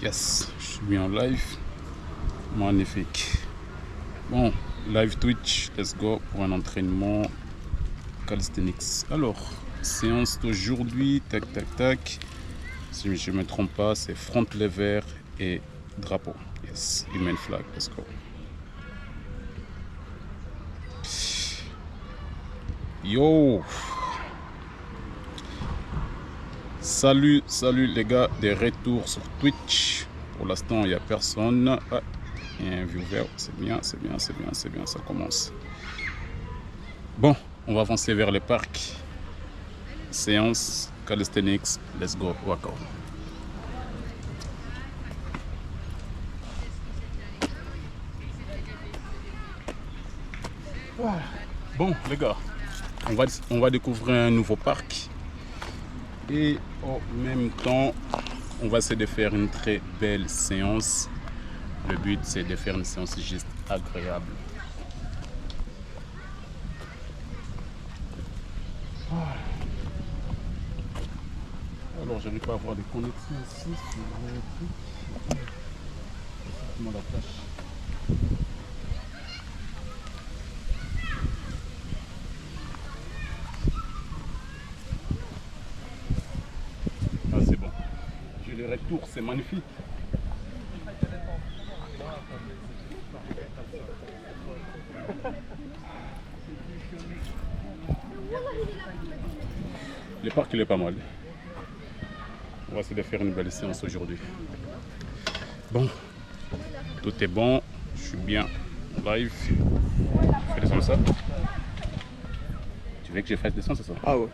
Yes, je suis bien en live. Magnifique. Bon, live Twitch, let's go pour un entraînement calisthenics. Alors, séance d'aujourd'hui, tac tac tac. Si je ne me trompe pas, c'est front lever et drapeau. Yes, human flag, let's go. Yo! Salut les gars, des retours sur Twitch. Pour l'instant, il n'y a personne. Ah, il y a un viewer, c'est bien, ça commence. Bon, on va avancer vers le parc. Séance calisthenics, let's go, workout. Bon, les gars, on va découvrir un nouveau parc. Et en même temps, on va essayer de faire une très belle séance. Le but, c'est de faire une séance juste agréable. Alors, je n'arrive pas à avoir des connexions ici sur le truc. Comment la tâche. Ah, c'est bon. J'ai le retour, c'est magnifique. Le parc, il est pas mal. On va essayer de faire une belle séance aujourd'hui. Bon, tout est bon. Je suis bien live. Je fais descendre ça. Tu veux que je fasse descendre, c'est ça? Ah ouais.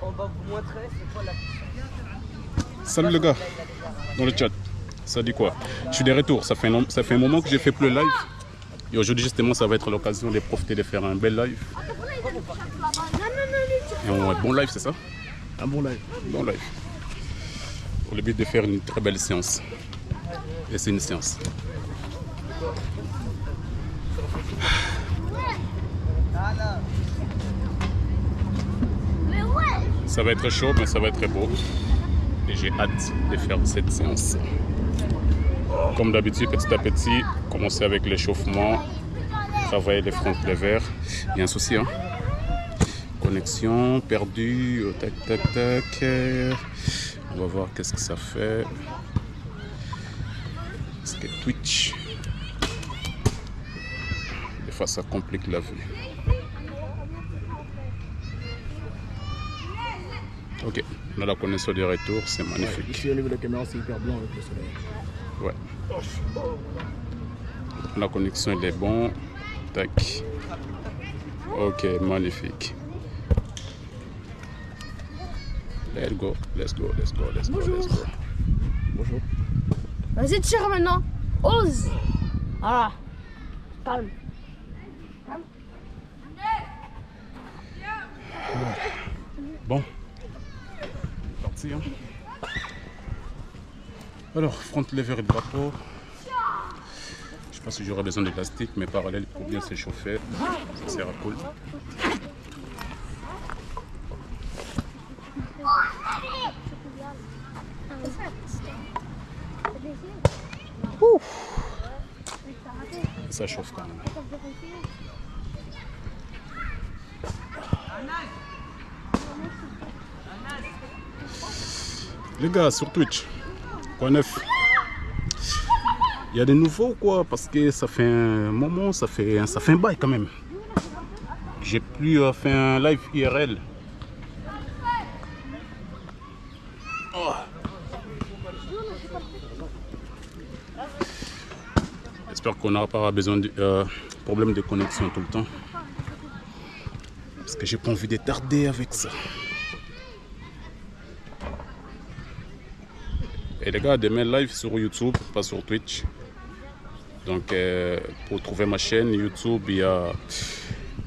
On va vous montrer c'est quoi la puissance. Salut les gars, dans le chat, ça dit quoi? Je suis de retour, ça fait un moment que j'ai fait plus le live. Et aujourd'hui justement ça va être l'occasion de profiter de faire un bel live. Et bon live, c'est ça? Un bon live. Bon live. Pour le but de faire une très belle séance. Et c'est une séance. Ça va être chaud, mais ça va être très beau. Et j'ai hâte de faire cette séance. Comme d'habitude, petit à petit, commencer avec l'échauffement, travailler les front levers. Il y a un souci, hein? Connexion perdue, tac tac tac. On va voir qu'est-ce que ça fait. Parce que Twitch, des fois ça complique la vue. Ok, on a la connexion de retour, c'est magnifique. Ici au niveau de la caméra c'est hyper blanc avec le soleil. Ouais. La connexion elle est bon. Tac. Ok, magnifique. Let's go. Bonjour. Vas-y, tire maintenant. Ose. Voilà. Calme. Bon. Parti, hein. Alors, front lever et drapeau. Je sais pas si j'aurai besoin d'élastique, mais parallèle pour bien s'échauffer. Ça sert à cool. Ça chauffe quand même. Les gars, sur Twitch, quoi neuf? Il y a des nouveaux quoi, parce que ça fait un moment, ça fait un bail quand même. J'ai plus fait un live IRL. Oh. J'espère qu'on n'aura pas besoin de problème de connexion tout le temps. Parce que j'ai pas envie de tarder avec ça. Et les gars, demain live sur YouTube, pas sur Twitch. Donc pour trouver ma chaîne YouTube, il y a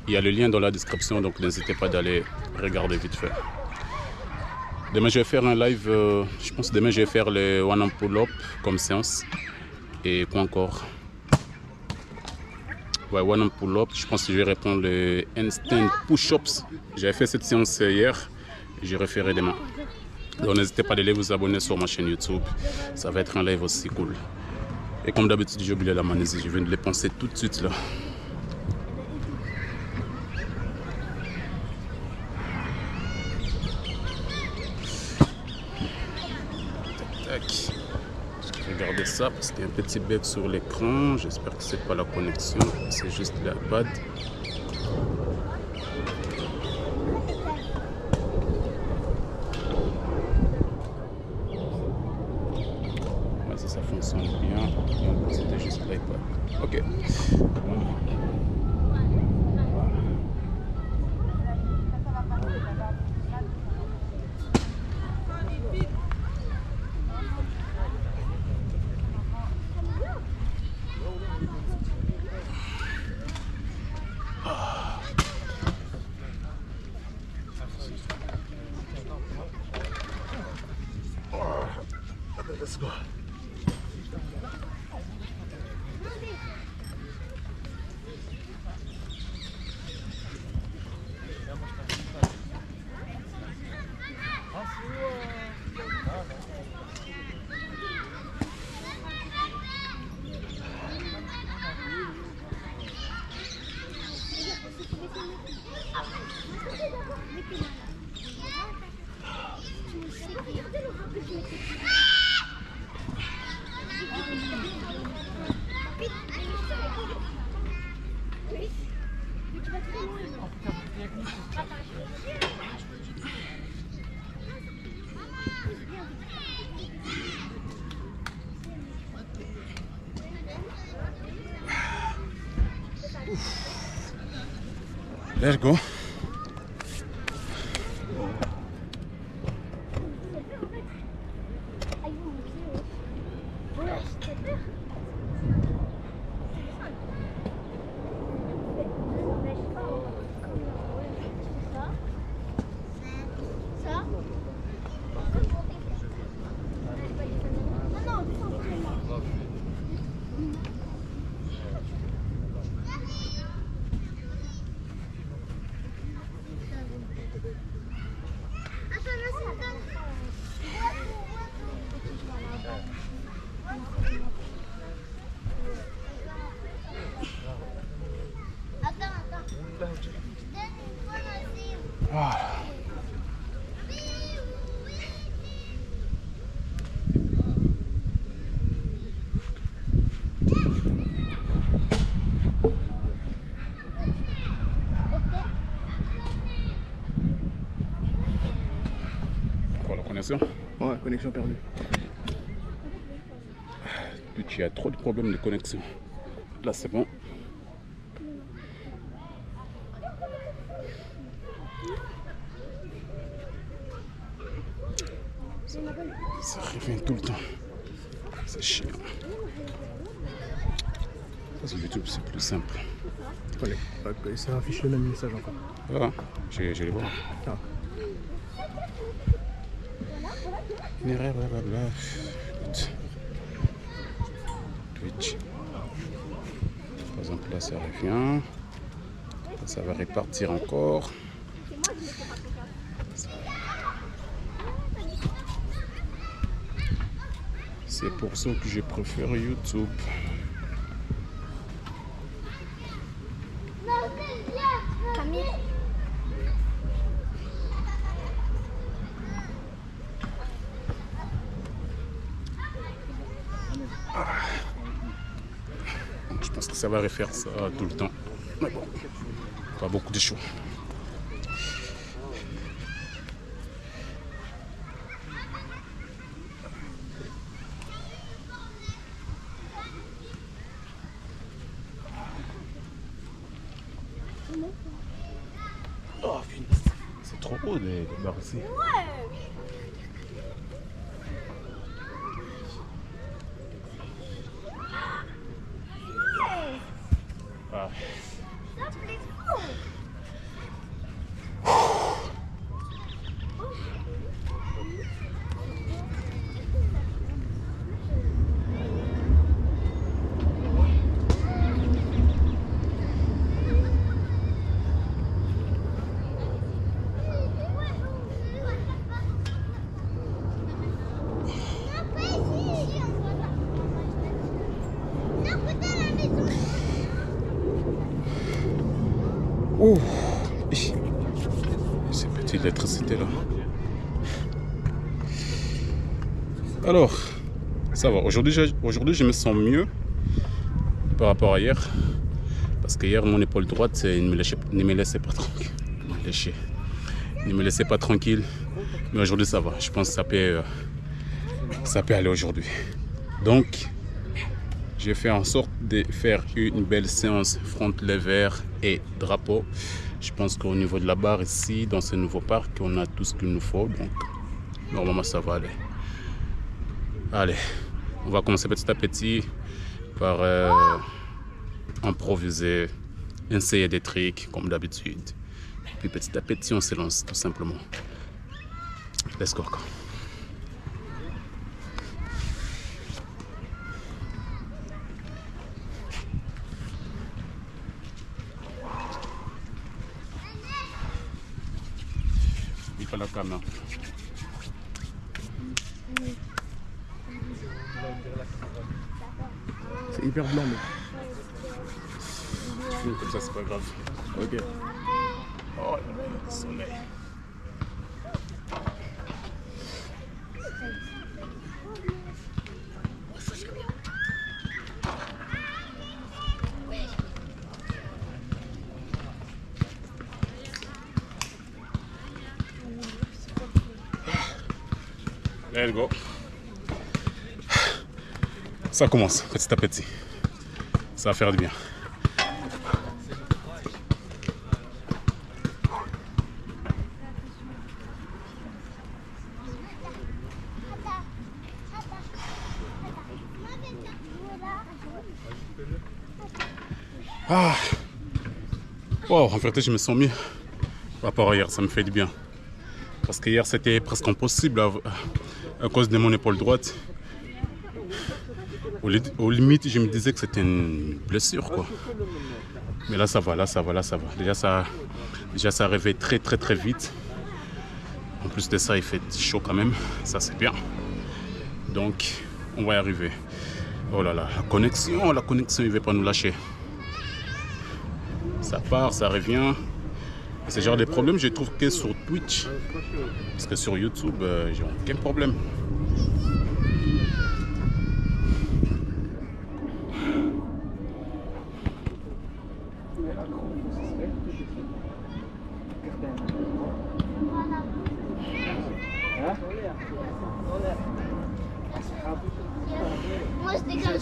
le lien dans la description, donc n'hésitez pas d'aller regarder vite fait. Demain je vais faire un live, je pense demain je vais faire les one arm pull-up comme séance. Et quoi encore? Ouais, one hand pull-up. Je pense que je vais répondre le handstand push-ups. J'avais fait cette séance hier. J'ai référé demain. Donc n'hésitez pas à aller vous abonner sur ma chaîne YouTube. Ça va être un live aussi cool. Et comme d'habitude, j'ai oublié la magnésie. Je viens de les penser tout de suite là. Tac. Regardez ça parce qu'il y a un petit bug sur l'écran. J'espère que c'est pas la connexion. C'est juste l'iPad. Si ça fonctionne bien, c'était juste l'iPad. Ok. Let's go. Let's go. Quoi, la connexion? Ouais, connexion perdue. Il y a trop de problèmes de connexion. Là, c'est bon. Ça revient tout le temps. C'est chiant. Parce que YouTube, c'est plus simple. Ça affiche le même message encore. Voilà, je les vois. Ah. Blablabla. Twitch. Par exemple, là, ça revient. Ça va repartir encore. C'est pour ça que je préfère YouTube. Je pense que ça va refaire ça tout le temps. Mais bon, pas beaucoup de choix. Oh, c'est trop haut des barres ici. Ah. Oh, ces petites électricités là. Alors, ça va. Aujourd'hui, je me sens mieux par rapport à hier. Parce que hier, mon épaule droite ne me laissait pas tranquille. Ne me laissait pas tranquille. Mais aujourd'hui, ça va. Je pense que ça peut aller aujourd'hui. Donc, j'ai fait en sorte de faire une belle séance front lever et drapeau. Je pense qu'au niveau de la barre ici, dans ce nouveau parc, on a tout ce qu'il nous faut. Donc, normalement, ça va aller. Allez, on va commencer petit à petit par improviser, essayer des tricks comme d'habitude. Puis petit à petit, on se lance tout simplement. Let's go. Il faut la caméra. C'est hyper blanc, mais. Comme ça, c'est pas grave. Ok. Oh là là, le soleil. Let's go. Ça commence petit à petit. Ça va faire du bien. Ah. Wow, en vérité, je me sens mieux par rapport à hier. Ça me fait du bien. Parce que hier, c'était presque impossible à cause de mon épaule droite. Aux limites, je me disais que c'était une blessure, quoi. Mais là, ça va, là, ça va, là, ça va. Déjà, ça arrivait très, très, très vite. En plus de ça, il fait chaud quand même. Ça, c'est bien. Donc, on va y arriver. Oh là là, la connexion, il ne veut pas nous lâcher. Ça part, ça revient. C'est genre des problèmes, je trouve que sur Twitch. Parce que sur YouTube, j'ai aucun problème. Moi, je dégage.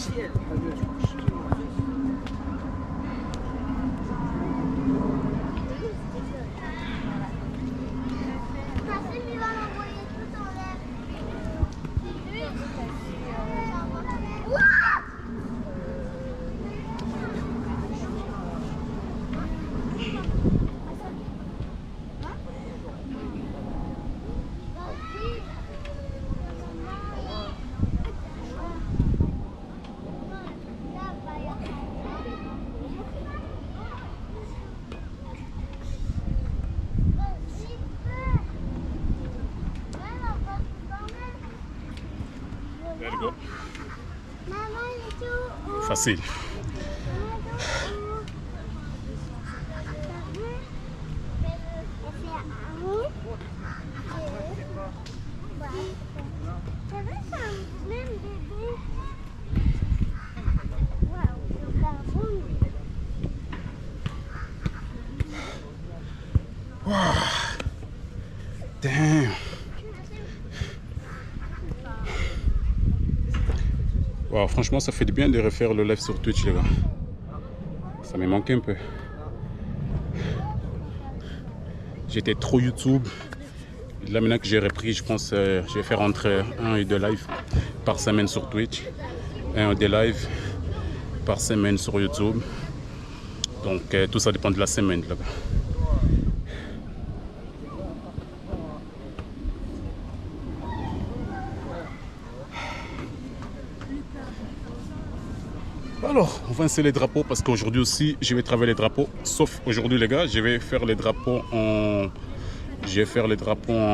Let's go. Facile. Wow. Damn. Wow, franchement, ça fait du bien de refaire le live sur Twitch, les gars. Ça me manquait un peu. J'étais trop YouTube. Là, maintenant que j'ai repris, je pense que je vais faire entre 1 et 2 lives par semaine sur Twitch. 1 ou 2 lives par semaine sur YouTube. Donc, tout ça dépend de la semaine, là-bas. Alors, on va installer les drapeaux parce qu'aujourd'hui aussi, je vais travailler les drapeaux. Sauf aujourd'hui, les gars, je vais faire les drapeaux en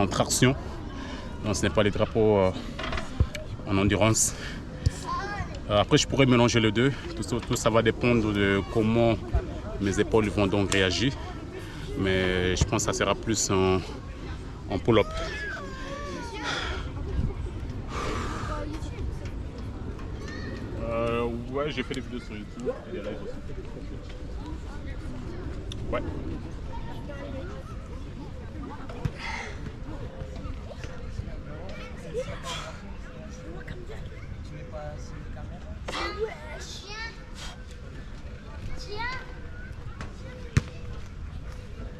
traction. Non, ce n'est pas les drapeaux en endurance. Après, je pourrais mélanger les deux. Tout ça va dépendre de comment mes épaules vont donc réagir. Mais je pense que ça sera plus en pull-up. Ouais, j'ai fait des vidéos sur YouTube et des lives aussi. Ouais.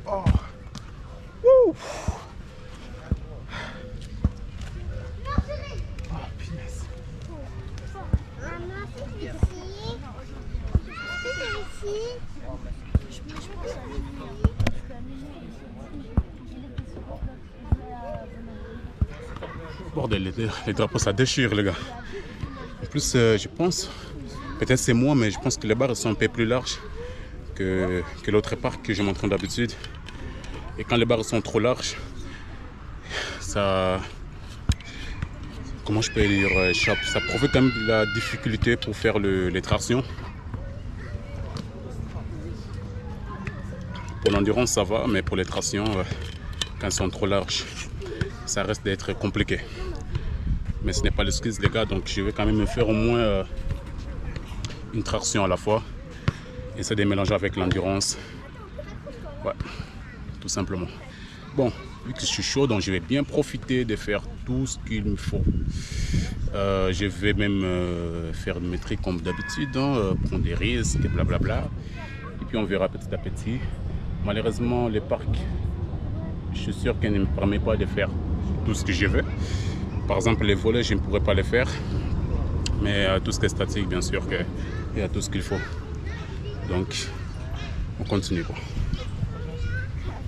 Oh. Wouh. Oh, punaise. Bordel, les drapeaux ça déchire les gars. En plus je pense, peut-être c'est moi, mais je pense que les barres sont un peu plus larges que l'autre part que je montre d'habitude. Et quand les barres sont trop larges, ça, comment je peux dire, ça provoque quand même de la difficulté pour faire les tractions. Pour l'endurance ça va, mais pour les tractions, quand elles sont trop larges, ça reste d'être compliqué. Mais ce n'est pas l'excuse les gars, donc je vais quand même me faire au moins une traction à la fois. Essayer de mélanger avec l'endurance. Ouais, tout simplement. Bon, vu que je suis chaud, donc je vais bien profiter de faire tout ce qu'il me faut. Je vais même faire mes trucs comme d'habitude, hein, prendre des risques, blablabla. Et puis on verra petit à petit. Malheureusement, le parc, je suis sûr qu'il ne me permet pas de faire tout ce que je veux. Par exemple, les volets, je ne pourrais pas les faire. Mais tout ce qui est statique, bien sûr, il y a tout ce qu'il faut. Donc, on continue quoi.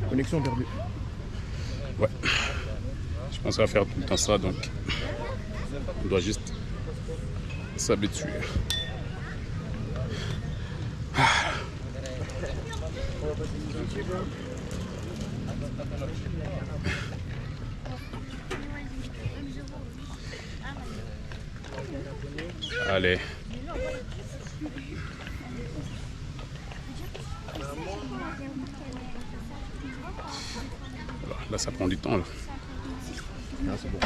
Connexion perdue. Ouais. Je pense à faire tout le temps ça, donc on doit juste s'habituer. Allez. Là, ça prend du temps. Là. Ah, c'est bon.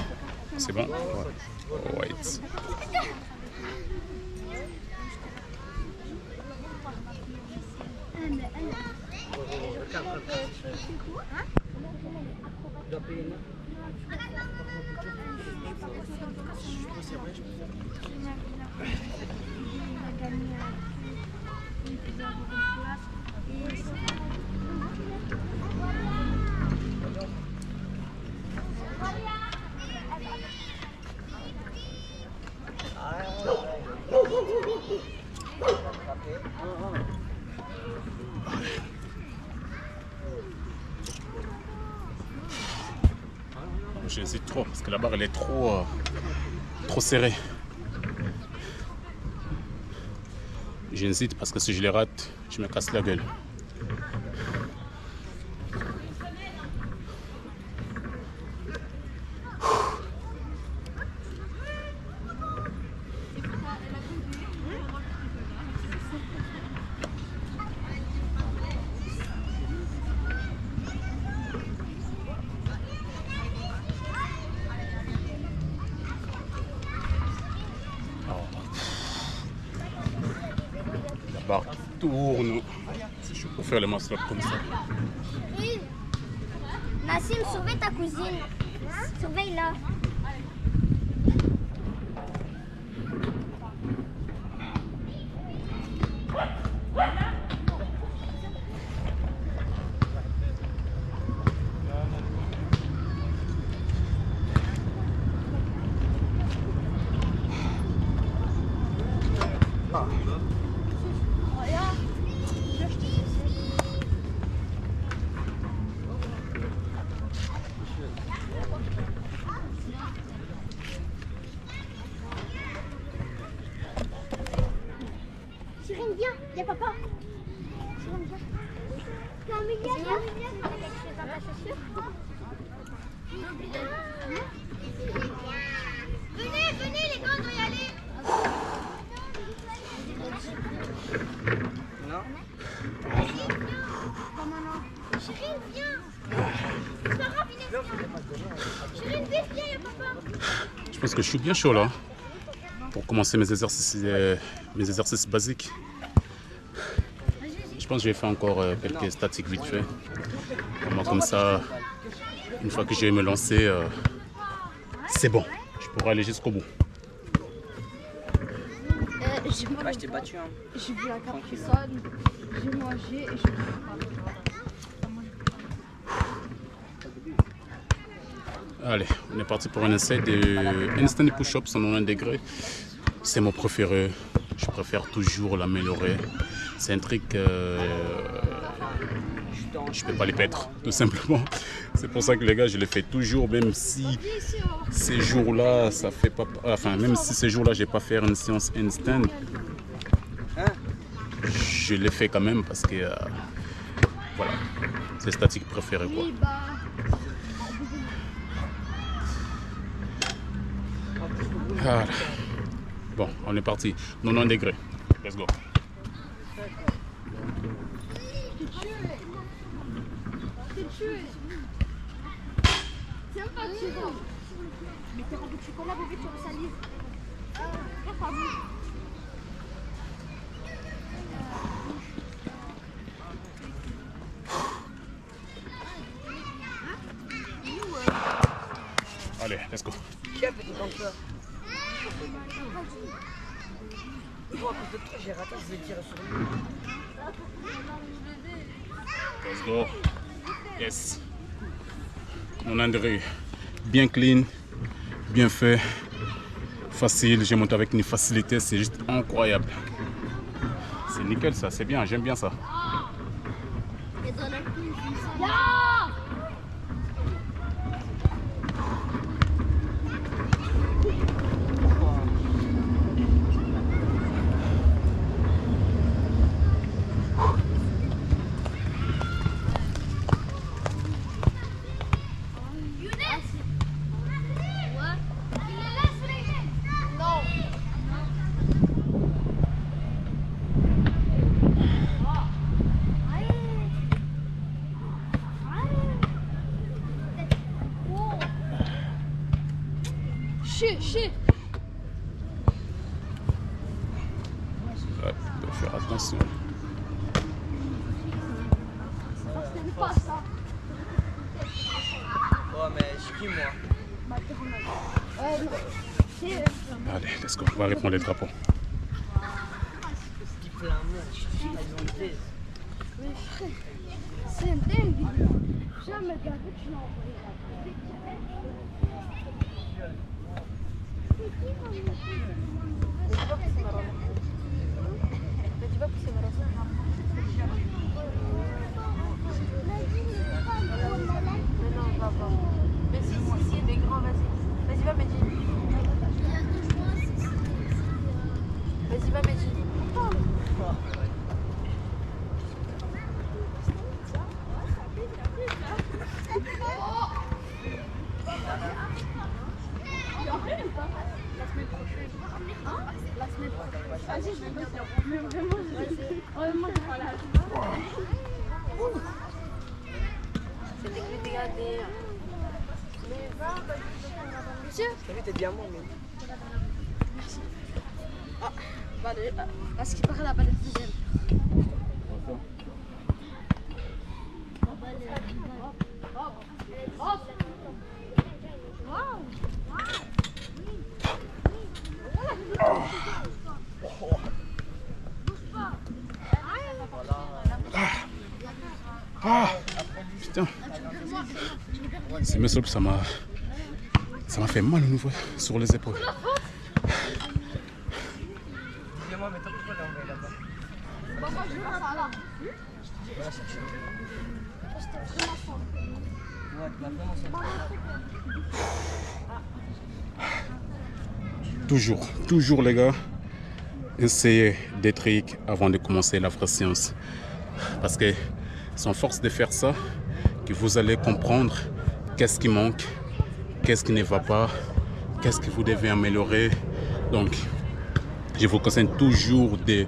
C'est bon? Ouais. Wait. J'hésite trop parce que la barre elle est trop serrée. J'hésite parce que si je les rate, je me casse la gueule. Barre qui tourne pour faire les muscle-up comme ça. Oui. Nassim, surveille ta cousine. Surveille-la. Cyrine, viens, y'a papa. Cyrine, viens. Camélia, t'as quelque chose dans ta chaussure? Venez, les gars, on doit y aller. Non. Cyrine, Je pense que je suis bien chaud là pour commencer mes exercices basiques. Je pense que je vais faire encore quelques statiques vite fait. Comme ça, une fois que je vais me lancer, c'est bon. Je pourrai aller jusqu'au bout. Ouais, je t'ai battu. Hein. J'ai bu la caprisonne, j'ai mangé et je Allez, on est parti pour un essai de handstand push-up 190 degrés. C'est mon préféré. Je préfère toujours l'améliorer. C'est un truc je peux pas les perdre, tout simplement. C'est pour ça que les gars, je les fais toujours, même si ces jours-là, ça fait pas. Enfin, même si ces jours-là, j'ai pas fait une séance handstand, je les fais quand même parce que voilà, c'est statique préféré quoi. Voilà. Bon, on est parti. 90 degrés. Let's go. Tiens pas dessus. Mais t'es rempli de chocolat, bébé, tu resalives. Regarde ta bouche. Allez, let's go. Qui a fait tout comme ça? Moi, à cause de toi, j'ai raté, je vais tirer sur lui. Let's go. Yes. 90 degrés. Bien clean, bien fait, facile. J'ai monté avec une facilité, c'est juste incroyable. C'est nickel ça, c'est bien, j'aime bien ça. Chut. Ouais, faut faire attention. Pas ça. Oh, mais je suis qui, moi? Non. C'est Allez, let's go. On va répondre les drapeaux. Petit plein monde, je suis pas monté. c'est un dingue. Jamais regardé, tu l'as envoyé là. Mais si, des grands, vas-y. Vas-y, va, Mehdi. Vas-y, va, Mehdi. C'est des clés dégradées. Monsieur, T'as vu tes diamants, mais. à ce qui paraît la balle est deuxième. Putain. C'est mes ça m'a fait mal au niveau sur les épaules. Diamant, mais t'as pourquoi t'as envoyé là-bas? Ouais, tu m'as vraiment sorti. Toujours les gars, essayez des trucs avant de commencer la vraie séance. Parce que c'est en force de faire ça que vous allez comprendre qu'est-ce qui manque, qu'est-ce qui ne va pas, qu'est-ce que vous devez améliorer. Donc, je vous conseille toujours de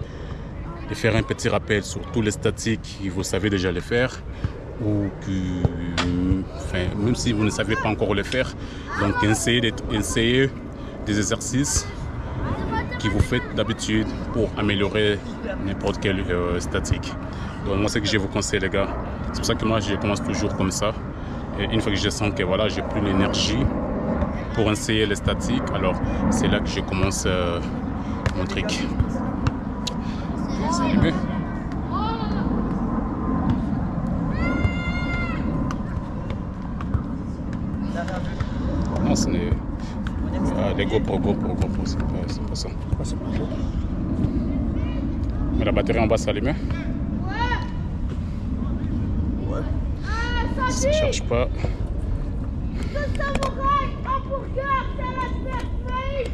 faire un petit rappel sur tous les statiques que vous savez déjà les faire. ou enfin, même si vous ne savez pas encore le faire, donc essayez des exercices que vous faites d'habitude pour améliorer n'importe quelle statique. Donc moi, c'est que je vous conseille, les gars. C'est pour ça que moi, je commence toujours comme ça. Et une fois que je sens que voilà, j'ai plus l'énergie pour essayer les statiques, alors c'est là que je commence mon trick. C'est allumé. Non, ce n'est... les GoPro, c'est pas ça. Mais la batterie en bas s'allume. Ouais. Ça ne charge pas. Ce samouraï hamburger, c'est la surprise.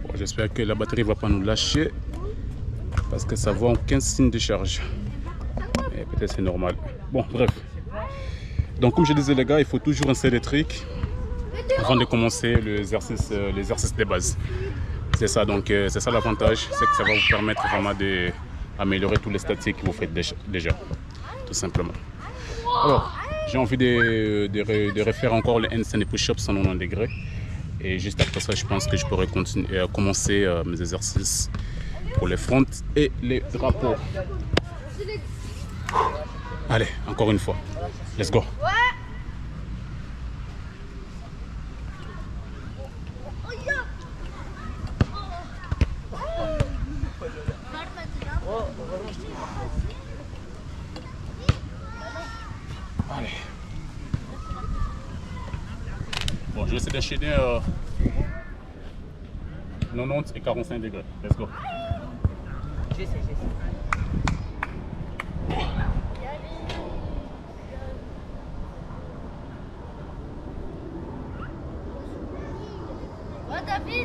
Bon, j'espère que la batterie ne va pas nous lâcher parce que ça voit aucun signe de charge. Et peut-être c'est normal. Bon, bref. Donc comme je disais, les gars, il faut toujours essayer des tricks avant de commencer l'exercice de base. C'est ça, donc c'est ça l'avantage, c'est que ça va vous permettre vraiment d'améliorer tous les statiques que vous faites déjà, tout simplement. Alors, j'ai envie de refaire encore le handstand et push-up 190 degrés. Et juste après ça, je pense que je pourrais commencer mes exercices pour les fronts et les drapeaux. Allez, encore une fois. Let's go. Allez. Bon, je vais essayer d'enchaîner 90 et 45 degrés. Let's go. J'essaie.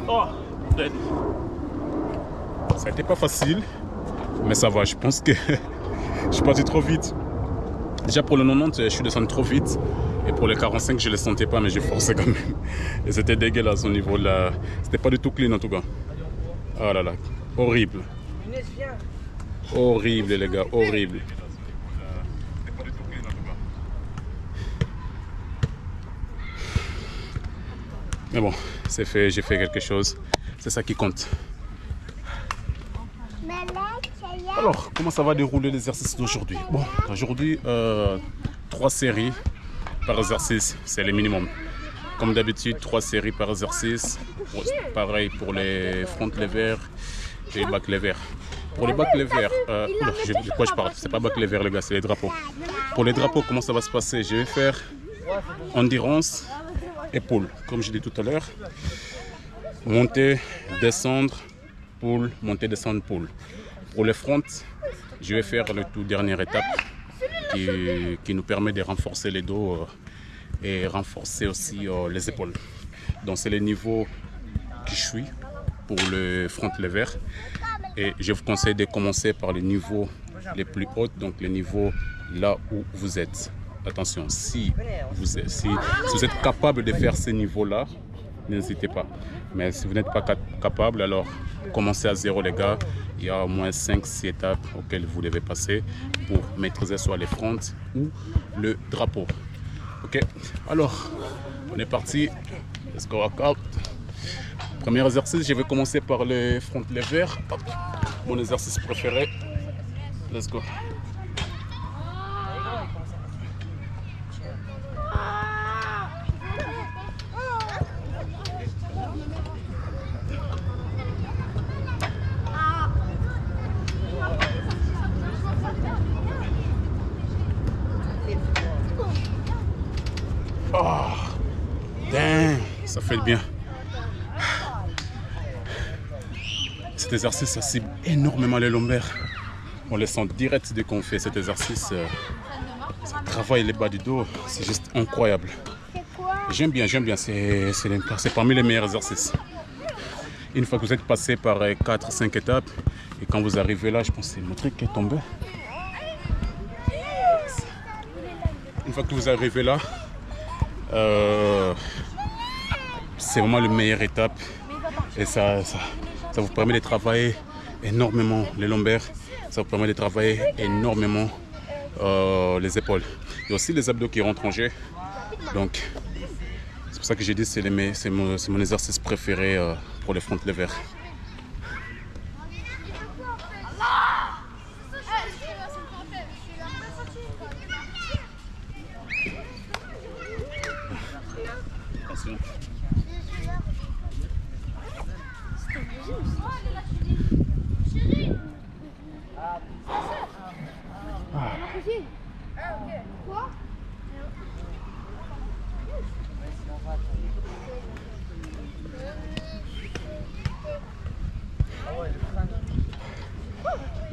Oh, ça n'était pas facile, mais ça va. Je pense que je suis parti trop vite. Déjà pour le 90, je suis descendu trop vite. Et pour le 45, je ne le sentais pas, mais j'ai forcé quand même. Et c'était dégueulasse au niveau là. C'était pas du tout clean en tout cas. Oh là là, horrible. Inès, viens. Horrible les gars, horrible. Mais bon, c'est fait, j'ai fait quelque chose. C'est ça qui compte. Alors, comment ça va dérouler l'exercice d'aujourd'hui? Bon, aujourd'hui, 3 séries par exercice, c'est le minimum. Comme d'habitude, 3 séries par exercice. Pareil pour les front levers et les back levers. Pour les back levers, de quoi je parle? C'est pas back levers les gars, c'est les drapeaux. Pour les drapeaux, comment ça va se passer? Je vais faire endurance, épaule, comme je l'ai dit tout à l'heure. Monter, descendre, pull, monter, descendre, pull. Pour les fronts, je vais faire le tout dernière étape qui nous permet de renforcer les dos et renforcer aussi les épaules. Donc c'est le niveau que je suis pour le front lever. Et je vous conseille de commencer par les niveaux les plus hauts, donc les niveaux là où vous êtes. Attention, si vous êtes capable de faire ces niveaux-là, n'hésitez pas. Mais si vous n'êtes pas capable, alors commencez à zéro les gars. Il y a au moins 5-6 étapes auxquelles vous devez passer pour maîtriser soit les fronts ou le drapeau. Ok, alors on est parti. Let's go workout. Premier exercice, je vais commencer par les front lever. Mon exercice préféré. Let's go. Oh, damn, ça fait bien. Cet exercice, ça cible énormément les lombaires. On les sent direct dès qu'on fait cet exercice. Ça travaille les bas du dos, c'est juste incroyable. J'aime bien, c'est parmi les meilleurs exercices. Une fois que vous êtes passé par 4-5 étapes, et quand vous arrivez là, je pense que c'est mon truc qui est tombé. Une fois que vous arrivez là, c'est vraiment la meilleure étape. Et ça vous permet de travailler énormément les lombaires. Ça vous permet de travailler énormément les épaules. Il y a aussi les abdos qui rentrent en jeu. Donc, c'est pour ça que j'ai dit que c'est mon exercice préféré pour les front levers. Attention. Quoi?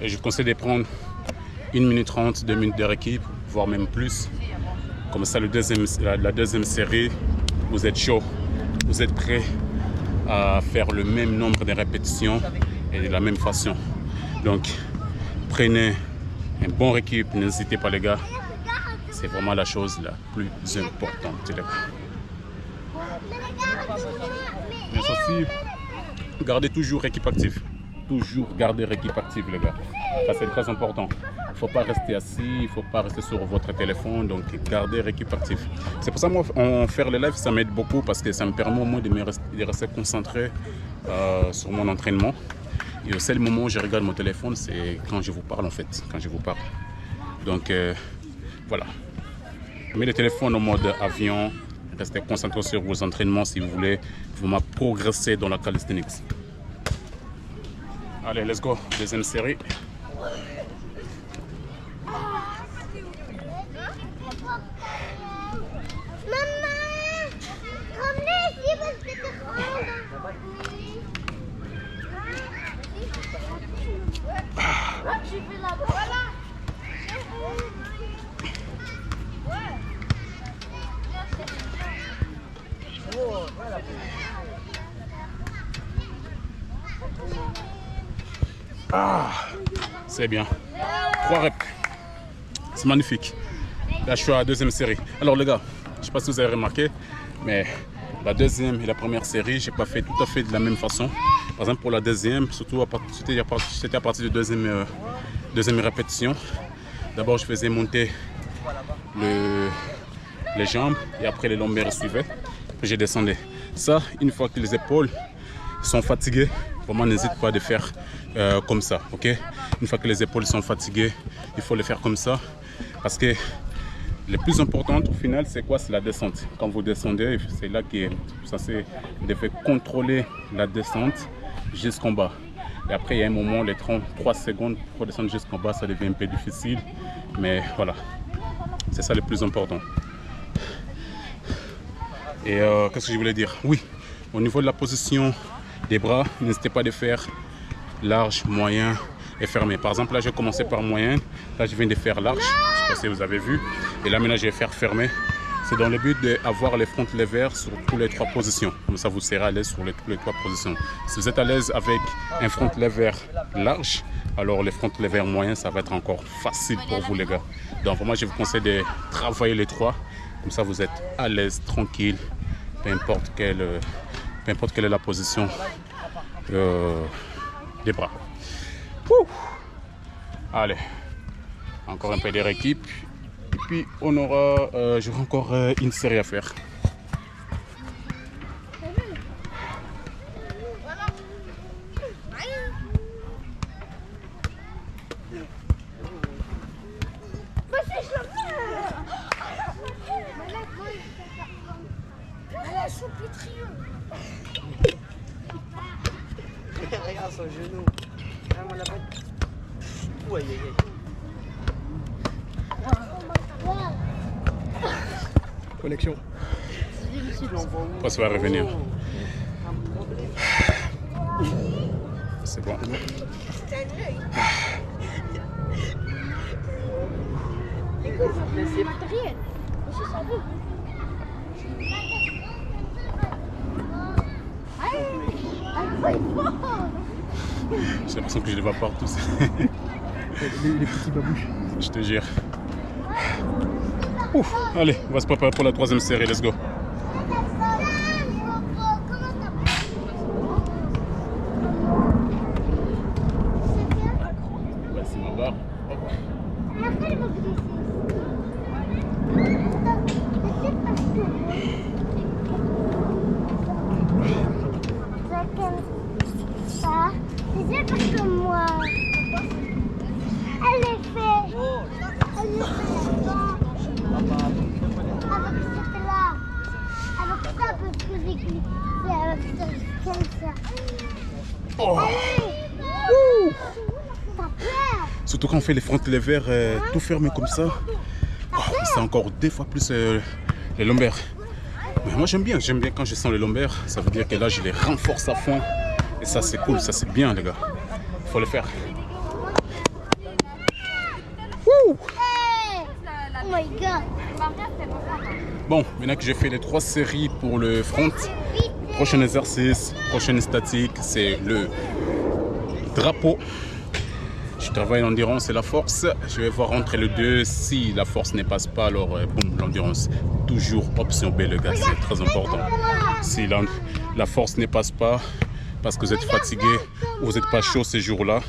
Et je vous conseille de prendre 1 minute 30, 2 minutes de récup, voire même plus. Comme ça, la deuxième série, vous êtes chaud, vous êtes prêt à faire le même nombre de répétitions et de la même façon. Donc, prenez un bon récup, n'hésitez pas les gars. C'est vraiment la chose la plus importante. Les gars. Mais aussi, gardez toujours récup actif. Toujours garder récup actif les gars. Ça c'est très important. Il ne faut pas rester assis, il ne faut pas rester sur votre téléphone. Donc gardez récup actif. C'est pour ça que moi, en faire les lives, ça m'aide beaucoup parce que ça me permet au moins de rester concentré sur mon entraînement. Et au seul moment où je regarde mon téléphone, c'est quand je vous parle en fait. Quand je vous parle. Donc voilà. Mettez le téléphone en mode avion. Restez concentré sur vos entraînements si vous voulez vraiment progresser dans la calisthenics. Allez, let's go. Deuxième série. Ah, c'est bien. 3 reps. C'est magnifique. Là, je suis à la deuxième série. Alors les gars, je ne sais pas si vous avez remarqué, mais la deuxième et la première série, je n'ai pas fait tout à fait de la même façon. Par exemple, pour la deuxième, surtout c'était à partir de deuxième répétition. D'abord, je faisais monter les jambes et après les lombaires suivaient. Puis je descendais. Ça, une fois que les épaules sont fatiguées, vraiment n'hésite pas de faire comme ça, ok? Une fois que les épaules sont fatiguées, il faut les faire comme ça parce que le plus important au final, c'est quoi? C'est la descente. Quand vous descendez, c'est là qui est censé contrôler la descente jusqu'en bas. Et après, il y a un moment, les 33 secondes pour descendre jusqu'en bas, ça devient un peu difficile. Mais voilà, c'est ça le plus important. Et qu'est-ce que je voulais dire? Oui, au niveau de la position des bras, n'hésitez pas à faire large, moyen et fermé. Par exemple, là, j'ai commencé par moyen. Là, je viens de faire large. Je ne sais pas si vous avez vu. Et là, maintenant, je vais faire fermé. C'est dans le but d'avoir les front levers sur toutes les 3 positions. Comme ça, vous serez à l'aise sur toutes les 3 positions. Si vous êtes à l'aise avec un front lever large, alors les front levers moyens, ça va être encore facile pour vous, les gars. Donc, vraiment, je vous conseille de travailler les 3. Comme ça, vous êtes à l'aise, tranquille, peu importe quelle est la position des bras. Ouh. Allez, encore un peu de récup. Et puis, on aura, j'aurai encore une série à faire. Regarde son genou. Vraiment la bête. Ouh, aïe, aïe, aïe. Connexion. On va revenir. C'est bon. C'est matériel. Aussi, ça veut. J'ai l'impression que je les vois partout. Les petits babouches. Je te jure. Ouf, allez, on va se préparer pour la 3e série. Let's go. parce que j'ai cliqué comme ça. Oh. T'as peur? Surtout quand on fait les fronts levers tout fermé comme ça. Oh, c'est encore 2 fois plus les lombaires. Mais moi j'aime bien quand je sens les lombaires. Ça veut dire que là je les renforce à fond. Et ça c'est cool, ça c'est bien les gars. Faut le faire. Hey! Oh my god! Bon, maintenant que j'ai fait les 3 séries pour le front, prochain exercice, prochaine statique, c'est le drapeau. Je travaille l'endurance et la force. Je vais voir entre les deux. Si la force ne passe pas, alors boum, l'endurance. Toujours option B, les gars, c'est très important. Si la force ne passe pas, parce que vous êtes fatigué ou vous n'êtes pas chaud ces jours-là,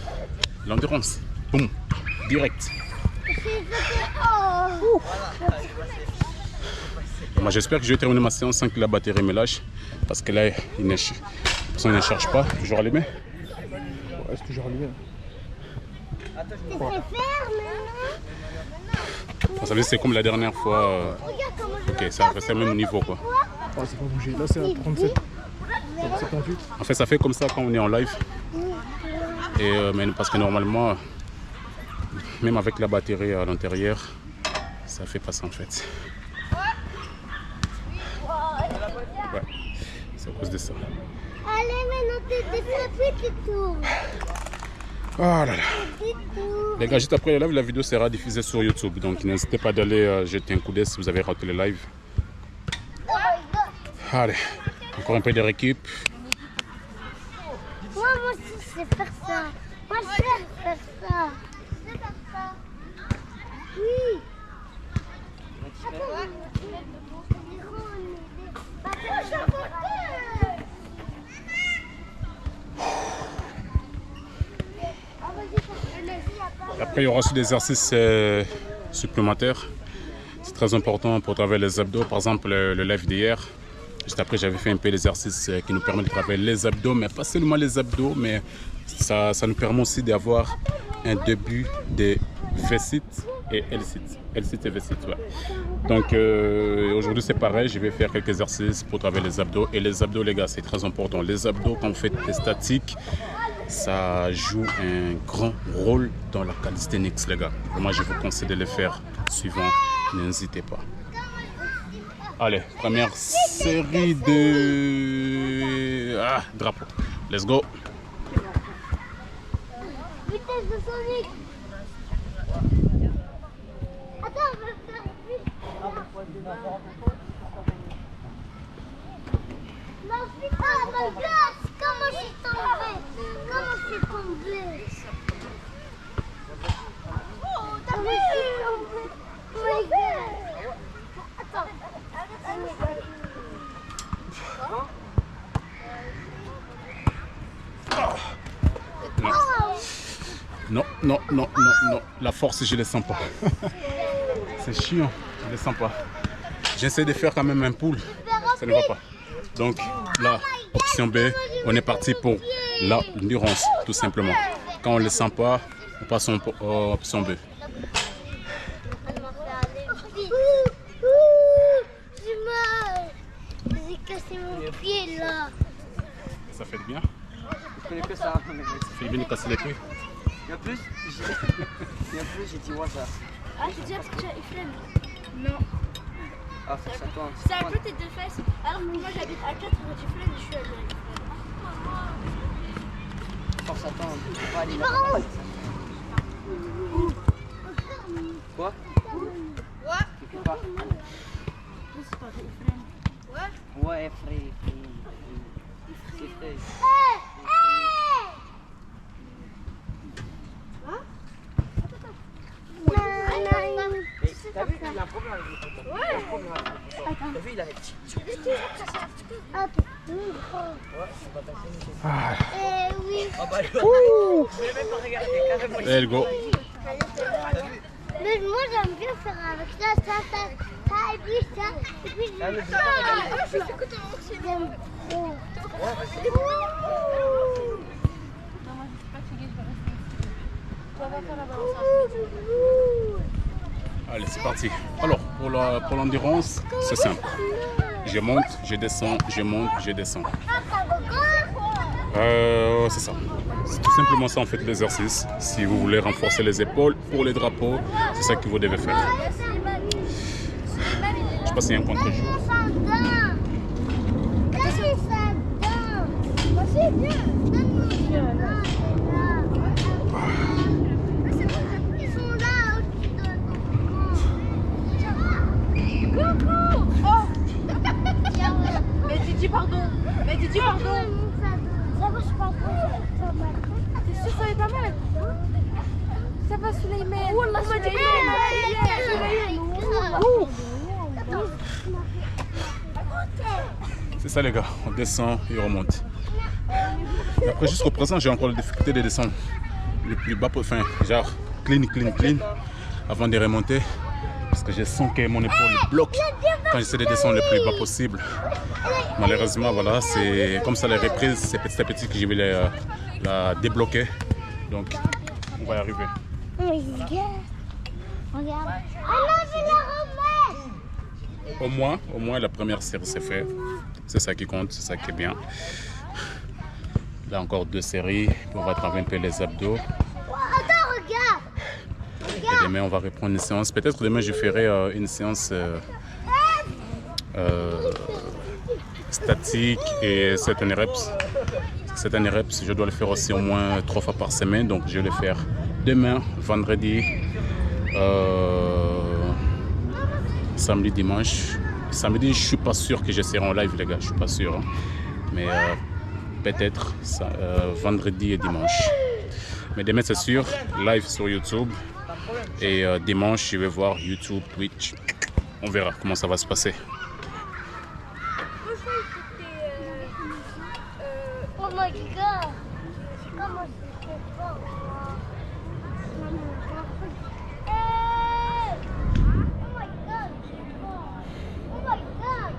l'endurance, boum, direct. Moi, j'espère que je vais terminer ma séance sans que la batterie me lâche. Parce que là, il ne charge pas. Toujours allumé. Ouais, c'est toujours allumé. Tu sais faire maintenant? Vous savez, c'est comme la dernière fois. Ok, ça reste au même niveau quoi. Oh, c'est pas bougé. Là, c'est à 37. C'est 78. En fait, ça fait comme ça quand on est en live. Et mais parce que normalement, même avec la batterie à l'intérieur, ça fait pas ça en fait. Ouais, c'est à cause de ça. Allez, maintenant, tu fais plus de tours. Oh là là. Les gars, juste après le live, la vidéo sera diffusée sur YouTube. Donc n'hésitez pas d'aller jeter un coup d'œil si vous avez raté le live. Allez, encore un peu de récup. Moi aussi, je sais faire ça. Moi, je sais faire ça. Je sais faire ça. Oui. Après, il y aura aussi des exercices supplémentaires. C'est très important pour travailler les abdos. Par exemple, le live d'hier. Juste après, j'avais fait un peu l'exercice qui nous permet de travailler les abdos, mais pas seulement les abdos, mais ça nous permet aussi d'avoir un début de V-sit et L-sit. L-sit et V-sit, ouais. Donc aujourd'hui c'est pareil, je vais faire quelques exercices pour travailler les abdos. Et les abdos, les gars, c'est très important. Les abdos, quand vous faites des statiques, ça joue un grand rôle dans la calisthenics, les gars. Moi, je vous conseille de le faire suivant, n'hésitez pas. Allez, première série de drapeau. Let's go. Vitesse de Sonic. Attends, je vais faire vite. Non, putain, ma glace. Comment je suis tombé? Comment je suis tombé? Oh, t'as vu? Oh my god. Attends. Non, non, non, non, non. La force, je ne les sens pas. C'est chiant, je ne les sens pas. J'essaie de faire quand même un pull. Ça ne va pas. Donc là, option B, on est parti pour l'endurance, tout simplement. Quand on ne le sent pas, on passe en option B. J'ai mal. J'ai cassé mon pied là. Ça fait du bien? Je connais que ça. Ça fait du bien de casser les pieds? Il y a plus? Il y a plus, j'ai dit ouais ça. Ah, j'ai déjà parce que j'ai flemme. Non. Ah, force à toi. C'est un peu tes deux fesses. Alors que moi j'habite à 4, j'ai flemme et je suis à 2. Force à toi, tu peux pas aller là. Quoi? Tu peux pas. Ouais, frère. C'est frère. T'as vu, il a un problème avec les photos. Ouais. Il a un problème avec les photos. T'as vu, il a les petits. Ouais, c'est pas passé, Oui. Ah bah, je vais même pas regarder, carrément. Let's go. Mais moi j'aime bien faire avec ça, et puis ça, et puis je j'aime trop. Allez, c'est parti. Alors, pour l'endurance, c'est simple. Je monte, je descends, je monte, je descends. C'est ça. C'est tout simplement ça en fait l'exercice. Si vous voulez renforcer les épaules pour les drapeaux, c'est ça que vous devez faire. Je sais pas s'il y a un contre-jour. Mais Didi, pardon. Mais Didi, pardon. T'es sûr que ça va être pas mal? Ça va, Souleymane. On m'a dit C'est ça les gars, on descend et on remonte. Et après jusqu'au présent j'ai encore la difficulté de descendre le plus bas, enfin genre clean, avant de remonter. Parce que je sens que mon épaule bloque quand j'essaie de descendre le plus bas possible. Malheureusement voilà, c'est comme ça les reprises, c'est petit à petit que je vais la débloquer. Donc on va y arriver. Regarde. Ah non, je vais la remettre. Au moins la première série c'est fait. C'est ça qui compte, c'est ça qui est bien. Là encore 2 séries pour rattraper un peu les abdos. Attends, regarde. Et demain on va reprendre une séance. Peut-être demain je ferai une séance statique et certaines reps. Certaines reps, je dois le faire aussi au moins 3 fois par semaine. Donc je vais le faire demain, vendredi, samedi, dimanche. Samedi, je suis pas sûr que je serai en live les gars, je suis pas sûr. Hein. Mais peut-être vendredi et dimanche. Mais demain c'est sûr, live sur YouTube. Et dimanche, je vais voir YouTube, Twitch. On verra comment ça va se passer. Oh my god. Comment c'est fort. Oh my god, c'est fort. Oh my god.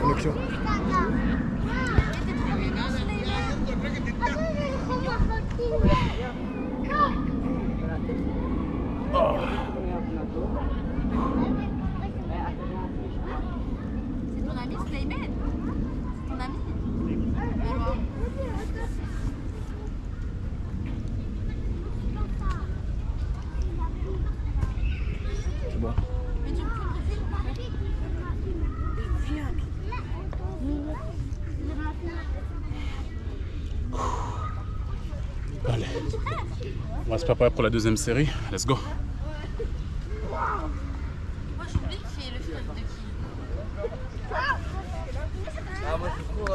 Connexion. C'est ton ami Souleymane? C'est ton ami? C'est bon. Mais tu me fais le film? Allez, on va se préparer pour la deuxième série. Let's go. Moi j'oublie qui est le frère de qui. Ah, moi je trouve.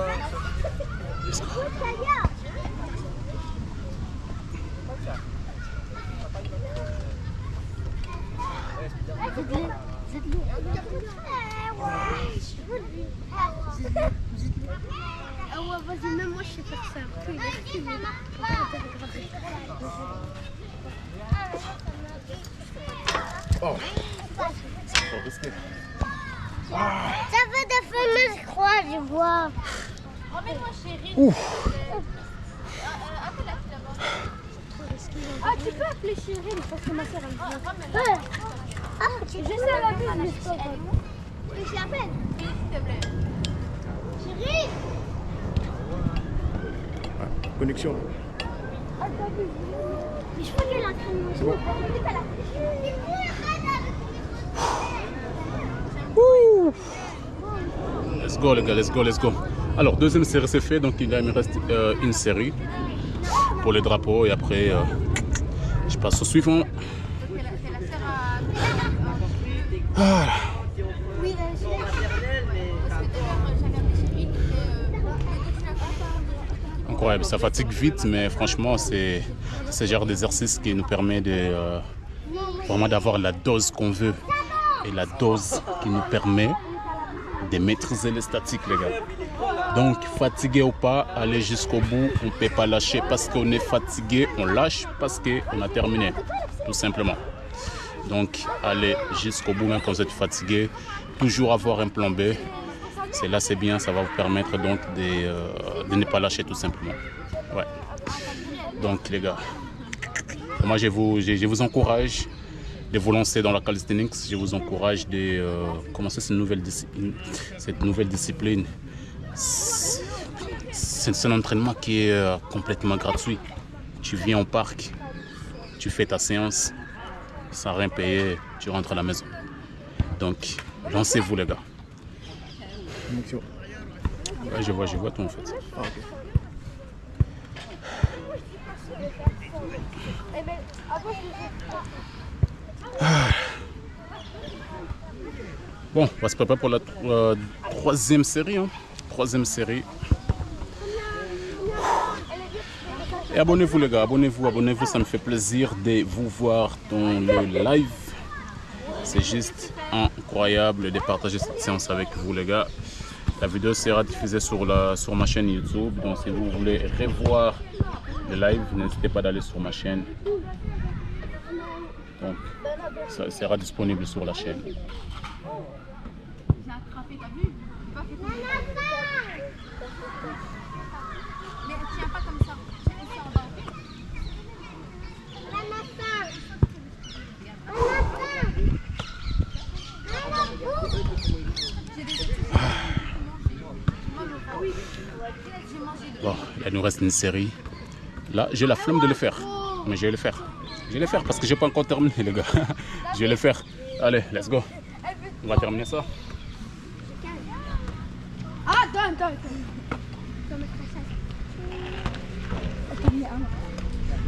Ah ouais, vas-y, même moi je sais faire ça. Oh, c'est trop risqué. Ça fait des fameuses croix, je vois. Emmène-moi chérie. Ouf. Appelle la fille là-bas. Ah, tu peux appeler Chérie parce que ma soeur elle vient. Ramène-la. Ah, je sais la vie, mais c'est pas grave. Oui, je l'appelle. Oui, s'il te plaît. Chérie! Connexion. Mais je crois qu'elle a un crème. C'est bon. Let's go les gars, let's go, let's go. Alors, deuxième série c'est fait, donc il me reste une série pour les drapeaux et après je passe au suivant. C'est la sœur à... Voilà. Oui, Parce que d'ailleurs, j'avais appelé chérie qui était... Incroyable, ça fatigue vite, mais franchement c'est ce genre d'exercice qui nous permet de vraiment d'avoir la dose qu'on veut et la dose qui nous permet de maîtriser les statiques, les gars. Donc, fatigué ou pas, aller jusqu'au bout, on ne peut pas lâcher parce qu'on est fatigué, on lâche parce qu'on a terminé, tout simplement. Donc, aller jusqu'au bout, même quand vous êtes fatigué, toujours avoir un plan B. C'est là, c'est bien, ça va vous permettre donc de ne pas lâcher, tout simplement. Ouais. Donc, les gars, moi, je vous encourage de vous lancer dans la calisthenics. Je vous encourage de commencer cette nouvelle discipline. C'est un entraînement qui est complètement gratuit. Tu viens au parc, tu fais ta séance, sans rien payer, tu rentres à la maison. Donc, lancez-vous, les gars. Ouais, je vois tout en fait. Ah, ok. Bon, on va se préparer pour la troisième série. Hein. Troisième série. Et abonnez-vous, les gars, abonnez-vous, ça me fait plaisir de vous voir dans le live. C'est juste incroyable de partager cette séance avec vous, les gars. La vidéo sera diffusée sur ma chaîne YouTube. Donc si vous voulez revoir le live, n'hésitez pas d'aller sur ma chaîne. Donc ça sera disponible sur la chaîne. J'ai attrapé, t'as vu? J'ai pas fait ton mais tiens pas comme ça. Tiens ici en bas. Bon, il nous reste une série. Là, j'ai la flemme de le faire. Mais je vais le faire. Je vais le faire parce que je n'ai pas encore terminé, les gars. Je vais le faire. Allez, let's go. On va terminer ça. Ah, donne.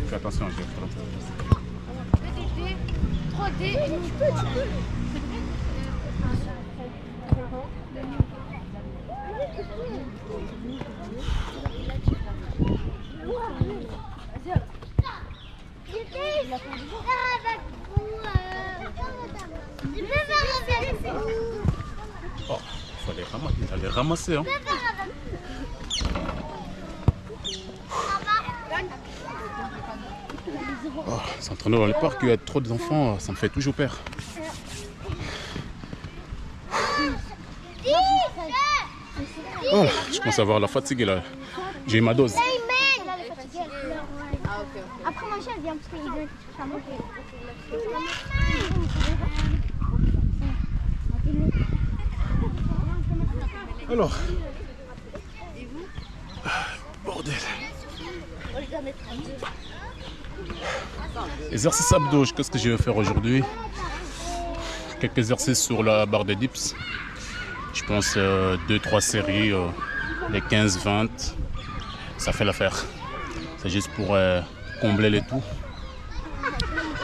Fais attention, je vais faire. 3D et nous. Oh, il fallait ramasser. Hein. Oh, s'entraîner dans le parc, il y a trop d'enfants, ça me fait toujours peur. Oh, je commence à avoir la fatigue là. J'ai eu ma dose. Après manger, elle vient parce qu'il doit être à manger. Alors. Bordel. Exercice abdos, qu'est-ce que je vais faire aujourd'hui? Quelques exercices sur la barre de dips. Je pense 2-3 séries, les 15-20. Ça fait l'affaire. C'est juste pour combler les tout.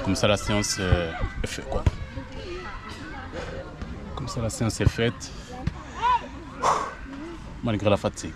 Comme ça la séance est faite, quoi. Comme ça la séance est faite. Malgré la fatigue.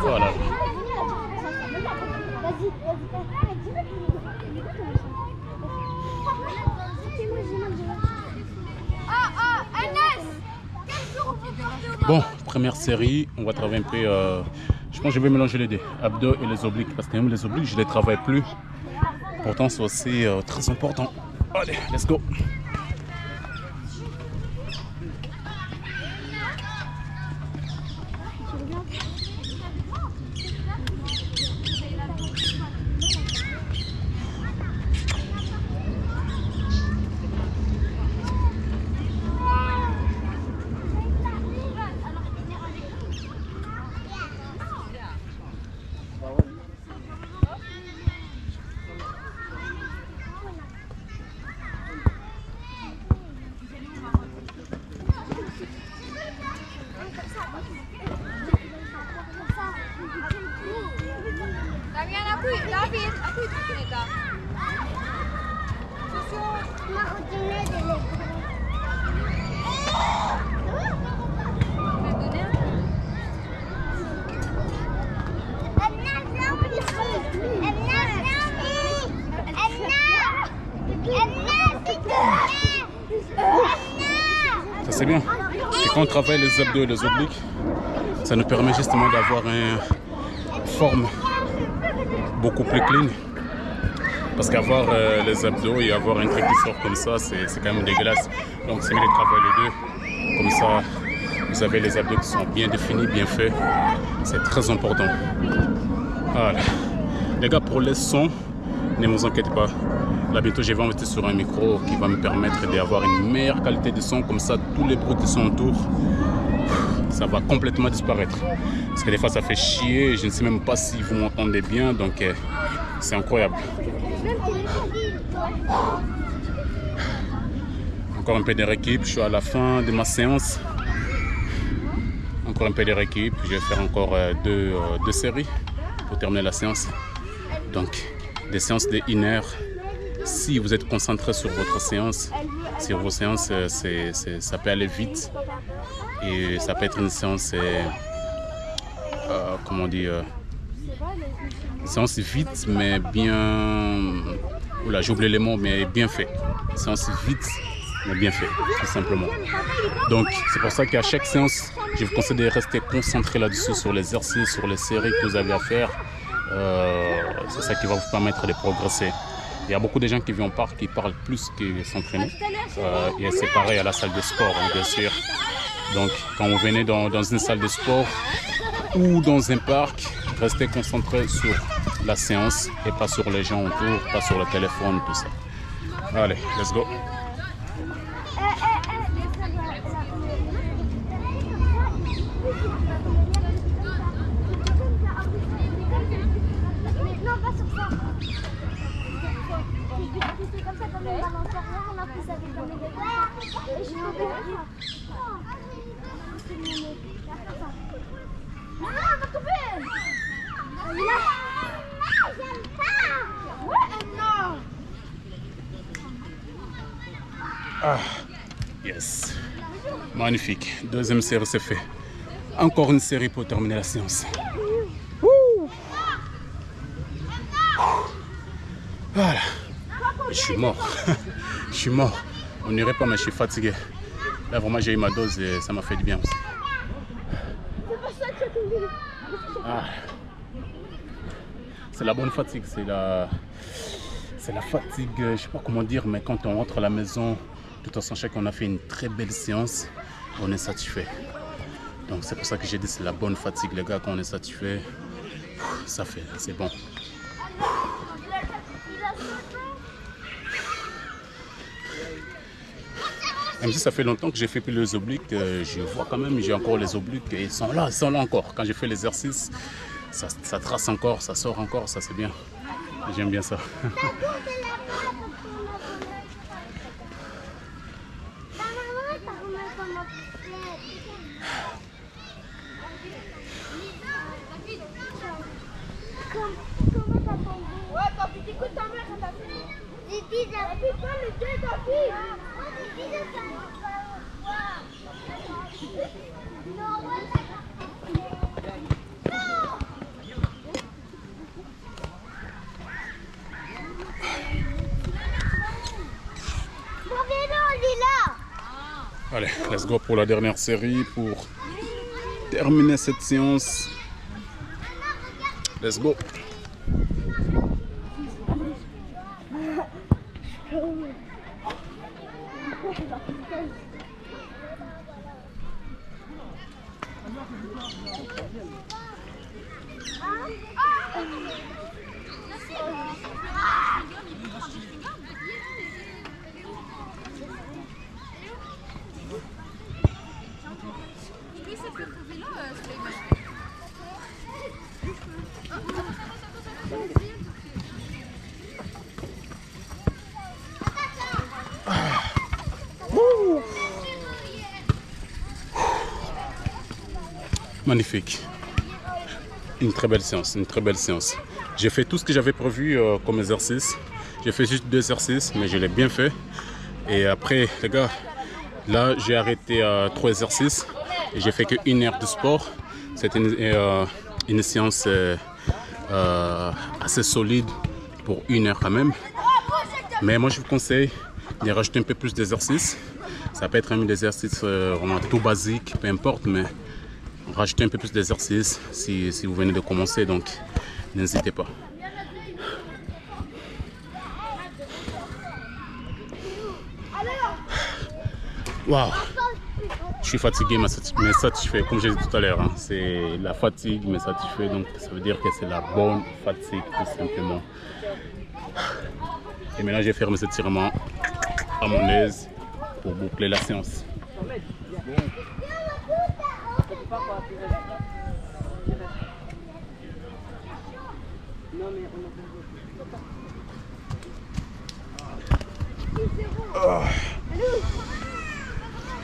Voilà. Bon, première série, on va travailler un peu. Je pense que je vais mélanger les deux, abdos et les obliques, parce que même les obliques, je ne les travaille plus. Pourtant, c'est aussi très important. Allez, let's go. Ça c'est bien. Et quand on travaille les abdos et les obliques, ça nous permet justement d'avoir une forme beaucoup plus clean. Parce qu'avoir les abdos et avoir un truc qui sort comme ça, c'est quand même dégueulasse. Donc c'est mieux de travailler les deux. Comme ça, vous avez les abdos qui sont bien définis, bien faits. C'est très important. Voilà. Les gars, pour les sons, ne vous inquiétez pas. Là bientôt je vais investir sur un micro qui va me permettre d'avoir une meilleure qualité de son. Comme ça, tous les bruits qui sont autour, ça va complètement disparaître. Parce que des fois ça fait chier, je ne sais même pas si vous m'entendez bien. Donc c'est incroyable. Encore un peu de rééquipe, je suis à la fin de ma séance. Encore un peu de rééquipe, je vais faire encore deux séries pour terminer la séance. Donc des séances de 1 heure. Si vous êtes concentré sur votre séance, sur vos séances, ça peut aller vite. Et ça peut être une séance, comment dire, une séance vite, mais bien... Oula, j'ai oublié les mots, mais bien fait. Une séance vite, mais bien fait, tout simplement. Donc, c'est pour ça qu'à chaque séance, je vous conseille de rester concentré là-dessus, sur les exercices, sur les séries que vous avez à faire. C'est ça qui va vous permettre de progresser. Il y a beaucoup de gens qui viennent au parc qui parlent plus que s'entraîner. Et c'est pareil à la salle de sport, hein, bien sûr. Donc, quand vous venez dans une salle de sport ou dans un parc, restez concentré sur la séance et pas sur les gens autour, pas sur le téléphone, tout ça. Allez, let's go. Ah, yes. Magnifique. Deuxième série, c'est fait. Encore une série pour terminer la séance. Voilà. Je suis mort. Je suis mort. On n'irait pas, mais je suis fatigué. Là, vraiment, j'ai eu ma dose et ça m'a fait du bien aussi. Ah. C'est la bonne fatigue. C'est la fatigue, je ne sais pas comment dire, mais quand on rentre à la maison, tout en sachant qu'on a fait une très belle séance, on est satisfait. Donc c'est pour ça que j'ai dit c'est la bonne fatigue, les gars, quand on est satisfait, ça fait, c'est bon. Même si ça fait longtemps que j'ai fait plus les obliques, je vois quand même, j'ai encore les obliques et ils sont là encore. Quand j'ai fait l'exercice, ça trace encore, ça sort encore, ça c'est bien. J'aime bien ça. Allez, let's go pour la dernière série, pour terminer cette séance. Let's go. Magnifique. Une très belle séance, une très belle séance. J'ai fait tout ce que j'avais prévu comme exercice. J'ai fait juste 2 exercices, mais je l'ai bien fait. Et après, les gars, là, j'ai arrêté 3 exercices. Et j'ai fait que 1 heure de sport. C'était une séance assez solide pour 1 heure quand même. Mais moi, je vous conseille de rajouter un peu plus d'exercices. Ça peut être un exercice vraiment tout basique, peu importe, mais rajouter un peu plus d'exercice si vous venez de commencer, donc n'hésitez pas. Waouh! Je suis fatigué mais satisfait, comme j'ai dit tout à l'heure. Hein. C'est la fatigue mais satisfait, donc ça veut dire que c'est la bonne fatigue tout simplement. Et maintenant je vais faire mes étirements à mon aise pour boucler la séance.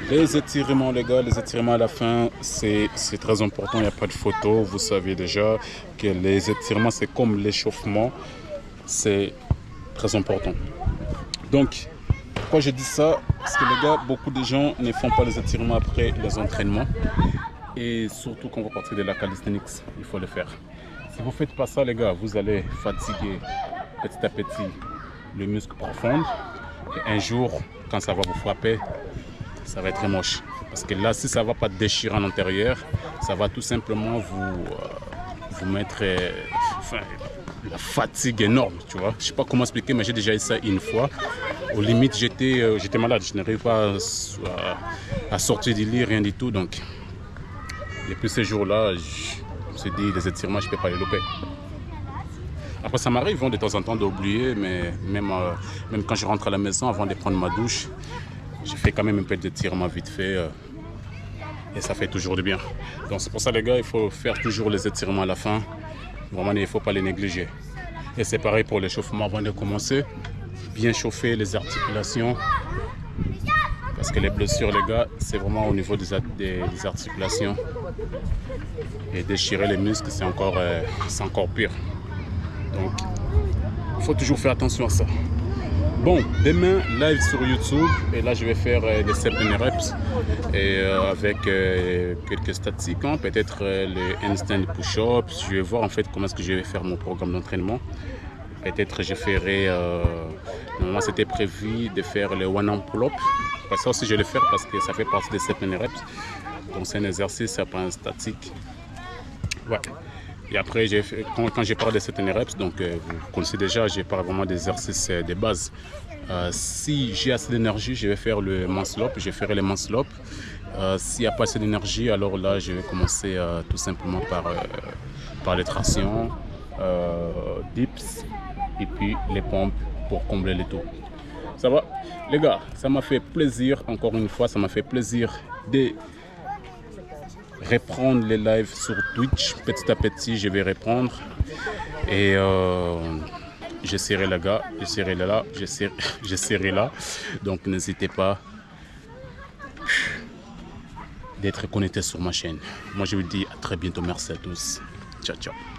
Les étirements les gars, les étirements à la fin c'est très important, il n'y a pas de photo, vous savez déjà que les étirements c'est comme l'échauffement, c'est très important. Donc pourquoi je dis ça? Parce que les gars, beaucoup de gens ne font pas les étirements après les entraînements et surtout quand vous partez de la calisthenics, il faut le faire. Si vous ne faites pas ça les gars, vous allez fatiguer petit à petit le muscle profond et un jour quand ça va vous frapper, ça va être très moche. Parce que là, si ça ne va pas déchirer en intérieur, ça va tout simplement vous mettre la fatigue énorme, tu vois. Je ne sais pas comment expliquer, mais j'ai déjà eu ça une fois. Au limite, j'étais malade, je n'arrivais pas à sortir du lit, rien du tout. Donc, depuis ces jours-là, je me suis dit, les étirements, je ne peux pas les louper. Après, ça m'arrive de temps en temps d'oublier, mais même quand je rentre à la maison, avant de prendre ma douche, je fais quand même un peu d'étirement vite fait et ça fait toujours du bien. Donc c'est pour ça les gars, il faut faire toujours les étirements à la fin. Vraiment, il ne faut pas les négliger. Et c'est pareil pour l'échauffement avant de commencer. Bien chauffer les articulations. Parce que les blessures les gars, c'est vraiment au niveau des articulations. Et déchirer les muscles, c'est encore pire. Donc il faut toujours faire attention à ça. Bon, demain, live sur YouTube, et là je vais faire des 7 reps et avec quelques statistiques, hein, peut-être les handstand push-ups. Je vais voir en fait comment est-ce que je vais faire mon programme d'entraînement. Peut-être je ferai, normalement c'était prévu de faire le one-arm pull-up. Ça aussi je vais le faire parce que ça fait partie des 7 reps. Donc c'est un exercice, c'est pas un statique. Ouais. Et après, quand je parle de certaines reps, donc vous connaissez déjà, je parle vraiment des exercices de base. Si j'ai assez d'énergie, je vais faire le muscle-up, je ferai le muscle-up. S'il n'y a pas assez d'énergie, alors là, je vais commencer tout simplement par les tractions, dips et puis les pompes pour combler le tout. Ça va? Les gars, ça m'a fait plaisir, encore une fois, ça m'a fait plaisir de reprendre les lives sur Twitch. Petit à petit je vais reprendre et je serai là gars, je serai là, donc n'hésitez pas d'être connecté sur ma chaîne. Moi je vous dis à très bientôt, merci à tous, ciao ciao.